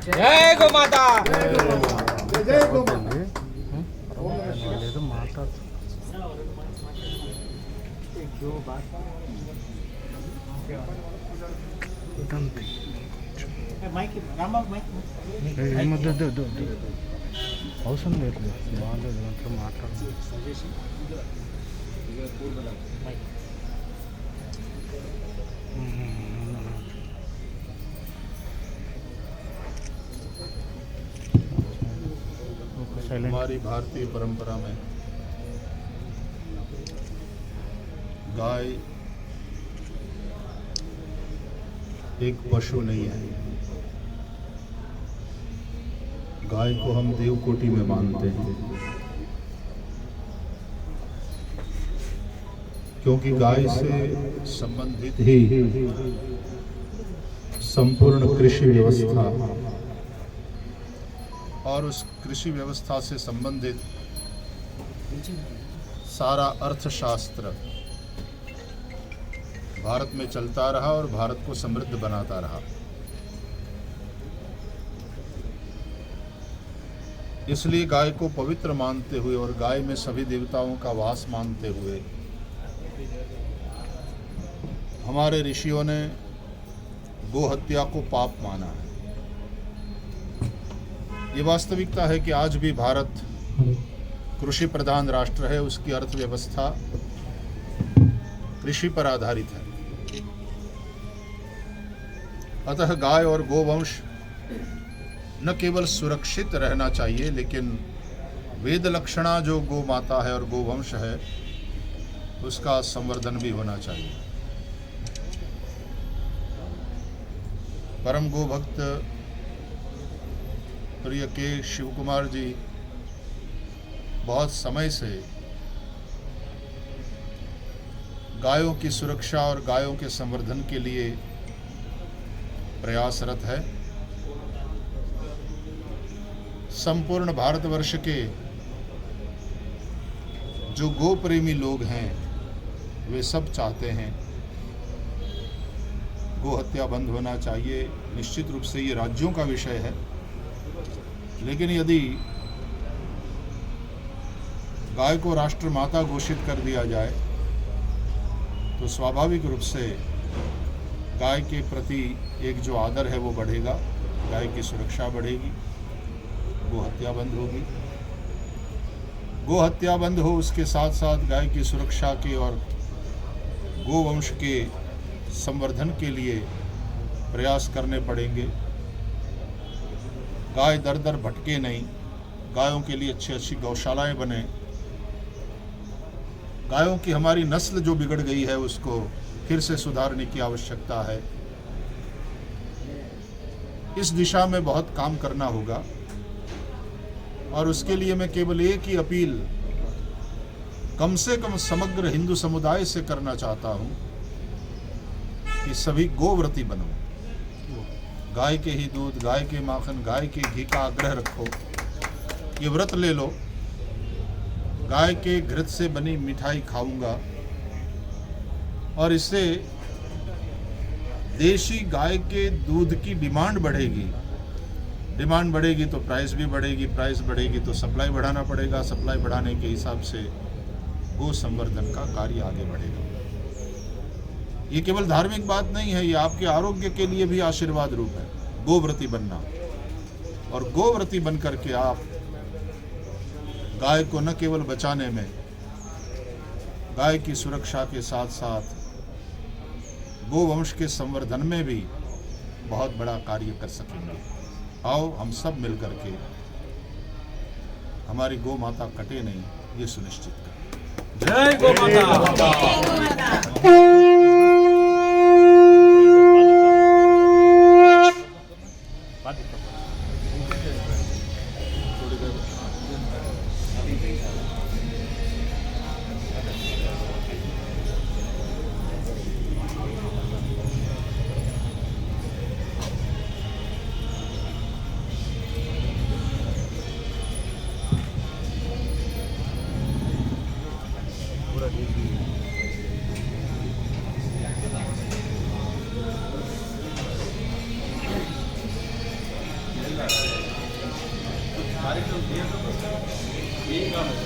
जय गो माता। అవసరం లేదు బాగాలేదు దాంట్లో మాట్లాడు हमारी भारतीय परंपरा में गाय एक पशु नहीं है। गाय को हम देव कोटि में मानते हैं, क्योंकि गाय से संबंधित ही संपूर्ण कृषि व्यवस्था और उस कृषि व्यवस्था से संबंधित सारा अर्थशास्त्र भारत में चलता रहा और भारत को समृद्ध बनाता रहा। इसलिए गाय को पवित्र मानते हुए और गाय में सभी देवताओं का वास मानते हुए हमारे ऋषियों ने गो हत्या को पाप माना है। ये वास्तविकता है कि आज भी भारत कृषि प्रधान राष्ट्र है, उसकी अर्थव्यवस्था कृषि पर आधारित है। अतः गाय और गोवंश न केवल सुरक्षित रहना चाहिए, लेकिन वेद लक्षणा जो गो माता है और गोवंश है उसका संवर्धन भी होना चाहिए। परम गो भक्त प्रिय के शिव कुमार जी बहुत समय से गायों की सुरक्षा और गायों के संवर्धन के लिए प्रयासरत है। संपूर्ण भारतवर्ष के जो गो प्रेमी लोग हैं वे सब चाहते हैं गो हत्या बंद होना चाहिए। निश्चित रूप से ये राज्यों का विषय है, लेकिन यदि गाय को राष्ट्र माता घोषित कर दिया जाए तो स्वाभाविक रूप से गाय के प्रति एक जो आदर है वो बढ़ेगा, गाय की सुरक्षा बढ़ेगी, गो हत्या बंद होगी। गो हत्या बंद हो, उसके साथ साथ गाय की सुरक्षा के और गोवंश के संवर्धन के लिए प्रयास करने पड़ेंगे। गाय दर दर भटके नहीं, गायों के लिए अच्छी अच्छी गौशालाएं बने, गायों की हमारी नस्ल जो बिगड़ गई है उसको फिर से सुधारने की आवश्यकता है। इस दिशा में बहुत काम करना होगा और उसके लिए मैं केवल एक ही अपील कम से कम समग्र हिंदू समुदाय से करना चाहता हूं कि सभी गोव्रती बनो। गाय के ही दूध, गाय के माखन, गाय के घी का आग्रह रखो, ये व्रत ले लो। गाय के घृत से बनी मिठाई खाऊंगा और इससे देशी गाय के दूध की डिमांड बढ़ेगी। डिमांड बढ़ेगी तो प्राइस भी बढ़ेगी, प्राइस बढ़ेगी तो सप्लाई बढ़ाना पड़ेगा, सप्लाई बढ़ाने के हिसाब से गो संवर्धन का कार्य आगे बढ़ेगा। ये केवल धार्मिक बात नहीं है, ये आपके आरोग्य के लिए भी आशीर्वाद रूप है गोव्रती बनना। और गोव्रती बन करके आप गाय को न केवल बचाने में, गाय की सुरक्षा के साथ साथ गोवंश के संवर्धन में भी बहुत बड़ा कार्य कर सकेंगे। आओ हम सब मिलकर के हमारी गौ माता कटे नहीं, ये सुनिश्चित करें। जय गो माता। कार्यक्रम दिए तो यही काम है।